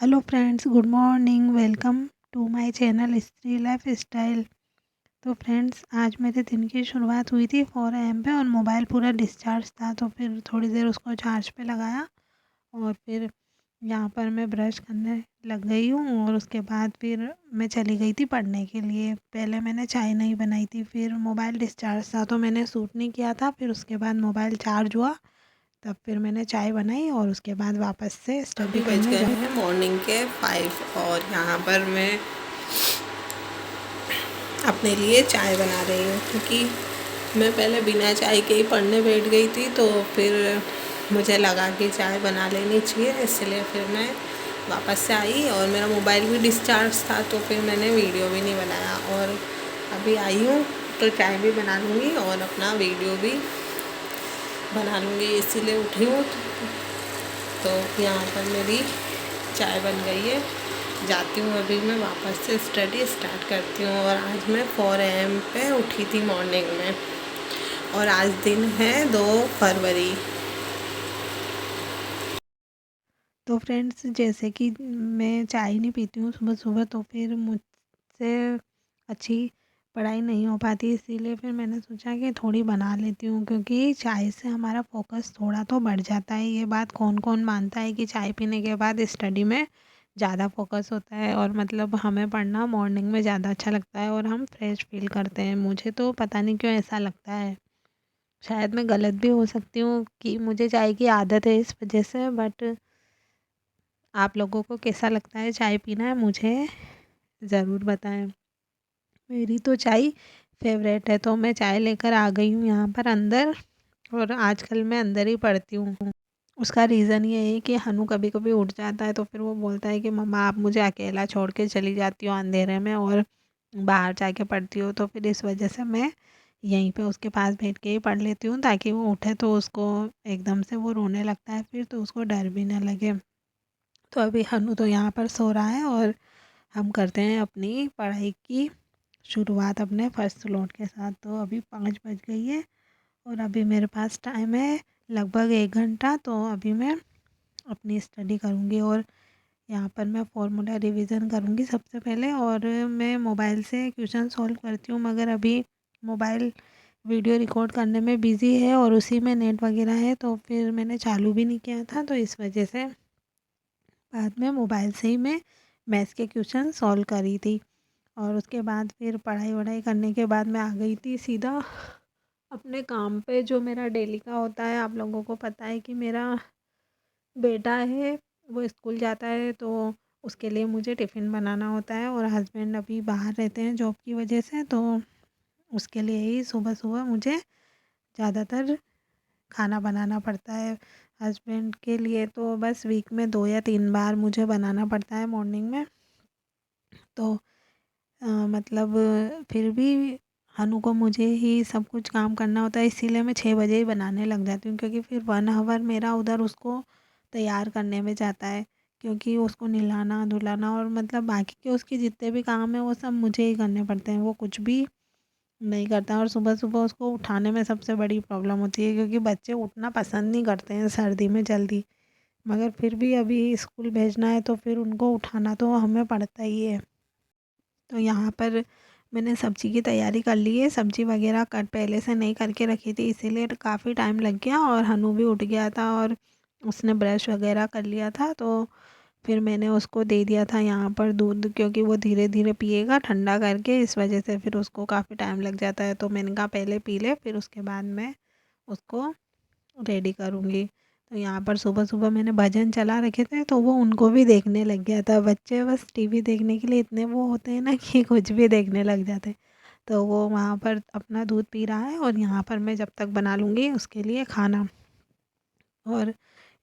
Hello friends, good morning. Welcome to my channel Stree lifestyle. तो friends, आज मेरे दिन की शुरुआत हुई थी 4 AM पे और मोबाइल पूरा डिस्चार्ज था। तो फिर थोड़ी देर उसको चार्ज पे लगाया और फिर यहाँ पर मैं ब्रश करने लग गई हूँ। और उसके बाद फिर मैं चली गई थी पढ़ने के लिए। पहले मैंने चाय नहीं बनाई थी, फिर मोबाइल डिस्चार्ज था तो मैंने सूट नहीं किया था। फिर उसके बाद मोबाइल चार्ज हुआ, तब फिर मैंने चाय बनाई और उसके बाद वापस से अभी स्टडी बज करने गए जा। हैं मॉर्निंग के 5 और यहाँ पर मैं अपने लिए चाय बना रही हूँ क्योंकि मैं पहले बिना चाय के ही पढ़ने बैठ गई थी। तो फिर मुझे लगा कि चाय बना लेनी चाहिए, इसलिए फिर मैं वापस से आई और मेरा मोबाइल भी डिस्चार्ज था तो फिर मैंने वीडियो भी नहीं बनाया। और अभी आई हूँ तो चाय भी बना लूँगी और अपना वीडियो भी बना लूँगी, इसीलिए उठी हूँ। तो यहाँ पर मेरी चाय बन गई है। जाती हूँ अभी मैं वापस से स्टडी स्टार्ट करती हूँ। और आज मैं 4 AM पे उठी थी मॉर्निंग में और आज दिन है 2 फरवरी। तो फ्रेंड्स, जैसे कि मैं चाय नहीं पीती हूँ सुबह सुबह, तो फिर मुझसे अच्छी पढ़ाई नहीं हो पाती। इसीलिए फिर मैंने सोचा कि थोड़ी बना लेती हूँ, क्योंकि चाय से हमारा फोकस थोड़ा तो बढ़ जाता है। ये बात कौन कौन मानता है कि चाय पीने के बाद स्टडी में ज़्यादा फोकस होता है और मतलब हमें पढ़ना मॉर्निंग में ज़्यादा अच्छा लगता है और हम फ्रेश फील करते हैं। मुझे तो पता नहीं क्यों ऐसा लगता है। शायद मैं गलत भी हो सकती हूँ कि मुझे चाय की आदत है इस वजह से। बट आप लोगों को कैसा लगता है चाय पीना, है मुझे ज़रूर बताएं। मेरी तो चाय फेवरेट है, तो मैं चाय लेकर आ गई हूँ यहाँ पर अंदर। और आजकल मैं अंदर ही पढ़ती हूँ। उसका रीज़न ये है कि हनु कभी कभी उठ जाता है तो फिर वो बोलता है कि मम्मा आप मुझे अकेला छोड़ के चली जाती हो अंधेरे में और बाहर जाके पढ़ती हो। तो फिर इस वजह से मैं यहीं पे उसके पास बैठ के ही पढ़ लेती हूँ, ताकि वो उठे तो उसको एकदम से वो रोने लगता है फिर, तो उसको डर भी ना लगे। तो अभी हनु तो यहाँ पर सो रहा है और हम करते हैं अपनी पढ़ाई की शुरुआत अपने फर्स्ट लोड के साथ। तो अभी 5 बज गई है और अभी मेरे पास टाइम है लगभग 1 घंटा। तो अभी मैं अपनी स्टडी करूँगी और यहाँ पर मैं फॉर्मूला रिवीजन करूँगी सबसे पहले। और मैं मोबाइल से क्वेश्चन सॉल्व करती हूँ, मगर अभी मोबाइल वीडियो रिकॉर्ड करने में बिज़ी है और उसी में नेट वगैरह है, तो फिर मैंने चालू भी नहीं किया था। तो इस वजह से बाद में मोबाइल से ही मैं मैथ्स के क्वेश्चन सॉल्व करी थी। और उसके बाद फिर पढ़ाई वढ़ाई करने के बाद मैं आ गई थी सीधा अपने काम पे, जो मेरा डेली का होता है। आप लोगों को पता है कि मेरा बेटा है, वो स्कूल जाता है, तो उसके लिए मुझे टिफ़िन बनाना होता है। और हस्बैंड अभी बाहर रहते हैं जॉब की वजह से, तो उसके लिए ही सुबह सुबह मुझे ज़्यादातर खाना बनाना पड़ता है। हस्बैंड के लिए तो बस वीक में 2 या 3 बार मुझे बनाना पड़ता है मॉर्निंग में। तो मतलब फिर भी हनु को मुझे ही सब कुछ काम करना होता है, इसीलिए मैं 6 बजे ही बनाने लग जाती हूँ, क्योंकि फिर 1 आवर मेरा उधर उसको तैयार करने में जाता है। क्योंकि उसको नहलाना धुलाना और मतलब बाकी के उसके जितने भी काम हैं वो सब मुझे ही करने पड़ते हैं। वो कुछ भी नहीं करता। और सुबह सुबह उसको उठाने में सबसे बड़ी प्रॉब्लम होती है, क्योंकि बच्चे उठना पसंद नहीं करते हैं सर्दी में जल्दी। मगर फिर भी अभी स्कूल भेजना है तो फिर उनको उठाना तो हमें पड़ता ही है। तो यहाँ पर मैंने सब्ज़ी की तैयारी कर ली है। सब्ज़ी वगैरह कट पहले से नहीं करके रखी थी, इसीलिए काफ़ी टाइम लग गया। और हनु भी उठ गया था और उसने ब्रश वगैरह कर लिया था, तो फिर मैंने उसको दे दिया था यहाँ पर दूध, क्योंकि वो धीरे धीरे पिएगा ठंडा करके। इस वजह से फिर उसको काफ़ी टाइम लग जाता है, तो मैंने कहा पहले पी ले, फिर उसके बाद मैं उसको रेडी करूँगी। तो यहाँ पर सुबह-सुबह मैंने भजन चला रखे थे, तो वो उनको भी देखने लग गया था। बच्चे बस टीवी देखने के लिए इतने वो होते हैं ना कि कुछ भी देखने लग जाते हैं। तो वो वहाँ पर अपना दूध पी रहा है और यहाँ पर मैं जब तक बना लूँगी उसके लिए खाना। और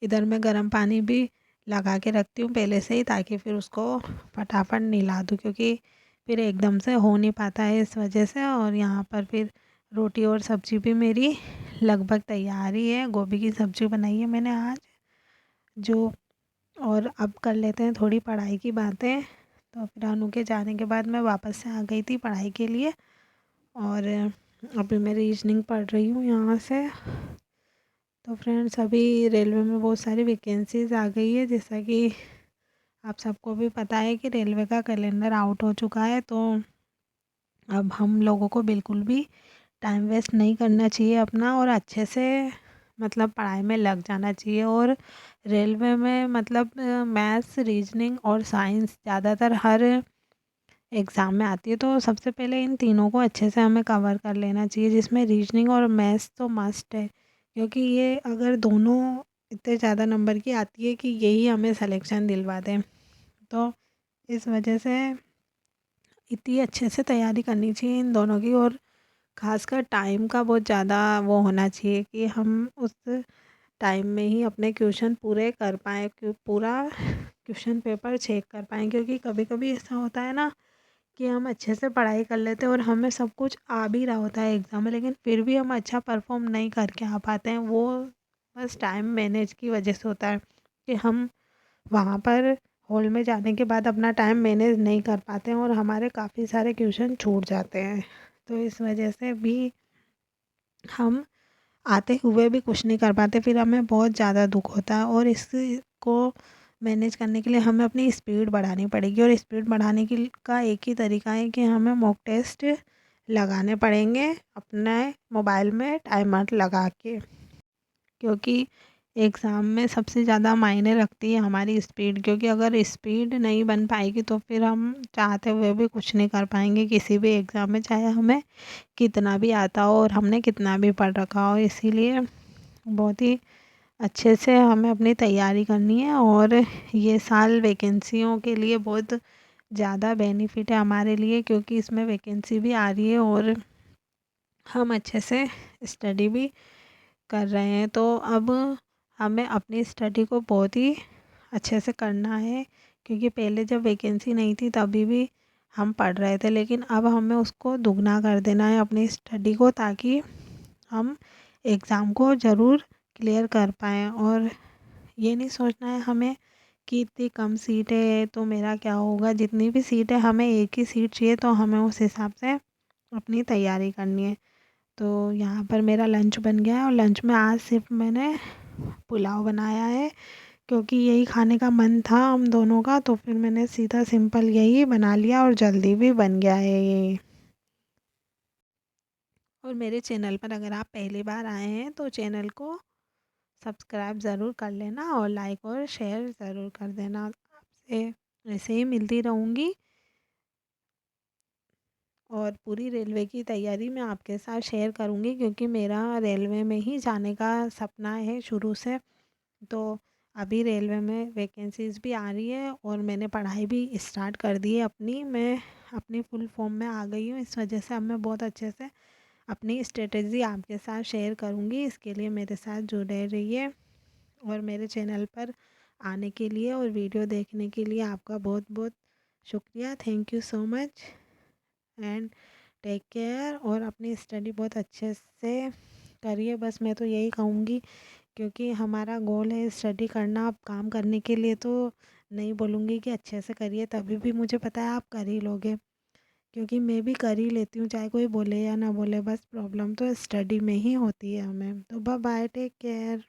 इधर मैं गर्म पानी भी लगा के रखती हूँ पहले से ही, ताकि फिर उसको फटाफट नहला दूँ, क्योंकि फिर एकदम से हो नहीं पाता है इस वजह से। और यहाँ पर फिर रोटी और सब्ज़ी भी मेरी लगभग तैयार ही है। गोभी की सब्ज़ी बनाई है मैंने आज, जो। और अब कर लेते हैं थोड़ी पढ़ाई की बातें। तो फिर अनु के जाने के बाद मैं वापस से आ गई थी पढ़ाई के लिए। और अभी मैं रीजनिंग पढ़ रही हूँ यहाँ से। तो फ्रेंड्स, अभी रेलवे में बहुत सारी वैकेंसीज़ आ गई है, जैसा कि आप सबको भी पता है कि रेलवे का कैलेंडर आउट हो चुका है, तो अब हम लोगों को बिल्कुल भी टाइम वेस्ट नहीं करना चाहिए अपना, और अच्छे से मतलब पढ़ाई में लग जाना चाहिए। और रेलवे में मतलब मैथ्स, रीजनिंग और साइंस ज़्यादातर हर एग्ज़ाम में आती है, तो सबसे पहले इन तीनों को अच्छे से हमें कवर कर लेना चाहिए, जिसमें रीजनिंग और मैथ्स तो मस्ट है, क्योंकि ये अगर दोनों इतने ज़्यादा नंबर की आती है कि यही हमें सिलेक्शन दिलवा दें, तो इस वजह से इतनी अच्छे से तैयारी करनी चाहिए इन दोनों की। और ख़ासकर टाइम का बहुत ज़्यादा वो होना चाहिए कि हम उस टाइम में ही अपने क्वेश्चन पूरे कर पाएँ, पूरा क्वेश्चन पेपर चेक कर पाएँ, क्योंकि कभी कभी ऐसा होता है ना कि हम अच्छे से पढ़ाई कर लेते हैं और हमें सब कुछ आ भी रहा होता है एग्ज़ाम में, लेकिन फिर भी हम अच्छा परफॉर्म नहीं करके आ पाते हैं। वो बस टाइम मैनेज की वजह से होता है कि हम वहाँ पर हॉल में जाने के बाद अपना टाइम मैनेज नहीं कर पाते हैं और हमारे काफ़ी सारे क्वेश्चन छूट जाते हैं। तो इस वजह से भी हम आते हुए भी कुछ नहीं कर पाते, फिर हमें बहुत ज़्यादा दुख होता है। और इसको मैनेज करने के लिए हमें अपनी स्पीड बढ़ानी पड़ेगी, और स्पीड बढ़ाने की का एक ही तरीका है कि हमें मॉक टेस्ट लगाने पड़ेंगे अपने मोबाइल में टाइमर लगा के, क्योंकि एग्ज़ाम में सबसे ज़्यादा मायने रखती है हमारी स्पीड, क्योंकि अगर स्पीड नहीं बन पाएगी तो फिर हम चाहते हुए भी कुछ नहीं कर पाएंगे किसी भी एग्ज़ाम में, चाहे हमें कितना भी आता हो और हमने कितना भी पढ़ रखा हो। इसीलिए बहुत ही अच्छे से हमें अपनी तैयारी करनी है, और ये साल वैकेंसियों के लिए बहुत ज़्यादा बेनिफिट है हमारे लिए, क्योंकि इसमें वैकेंसी भी आ रही है और हम अच्छे से स्टडी भी कर रहे हैं। तो अब हमें अपनी स्टडी को बहुत ही अच्छे से करना है, क्योंकि पहले जब वैकेंसी नहीं थी तभी भी हम पढ़ रहे थे, लेकिन अब हमें उसको दुगना कर देना है अपनी स्टडी को, ताकि हम एग्ज़ाम को ज़रूर क्लियर कर पाएँ। और ये नहीं सोचना है हमें कि इतनी कम सीट है तो मेरा क्या होगा, जितनी भी सीट है हमें एक ही सीट चाहिए, तो हमें उस हिसाब से अपनी तैयारी करनी है। तो यहाँ पर मेरा लंच बन गया है, और लंच में आज सिर्फ मैंने पुलाव बनाया है, क्योंकि यही खाने का मन था हम दोनों का, तो फिर मैंने सीधा सिंपल यही बना लिया और जल्दी भी बन गया है ये। और मेरे चैनल पर अगर आप पहली बार आए हैं तो चैनल को सब्सक्राइब ज़रूर कर लेना, और लाइक और शेयर ज़रूर कर देना। आपसे ऐसे ही मिलती रहूँगी, और पूरी रेलवे की तैयारी मैं आपके साथ शेयर करूँगी, क्योंकि मेरा रेलवे में ही जाने का सपना है शुरू से। तो अभी रेलवे में वैकेंसीज़ भी आ रही है और मैंने पढ़ाई भी स्टार्ट कर दी है अपनी, मैं अपनी फुल फॉर्म में आ गई हूँ। इस वजह से अब मैं बहुत अच्छे से अपनी स्ट्रेटजी आपके साथ शेयर करूँगी। इसके लिए मेरे साथ जुड़े रहिए, और मेरे चैनल पर आने के लिए और वीडियो देखने के लिए आपका बहुत बहुत शुक्रिया। Thank you so much, and take care, और अपनी स्टडी बहुत अच्छे से करिए। बस मैं तो यही कहूँगी, क्योंकि हमारा गोल है स्टडी करना। आप काम करने के लिए तो नहीं बोलूँगी कि अच्छे से करिए, तभी भी मुझे पता है आप कर ही लोगे, क्योंकि मैं भी कर ही लेती हूँ, चाहे कोई बोले या ना बोले। बस प्रॉब्लम तो स्टडी में ही होती है हमें। तो बाय बाय, टेक केयर।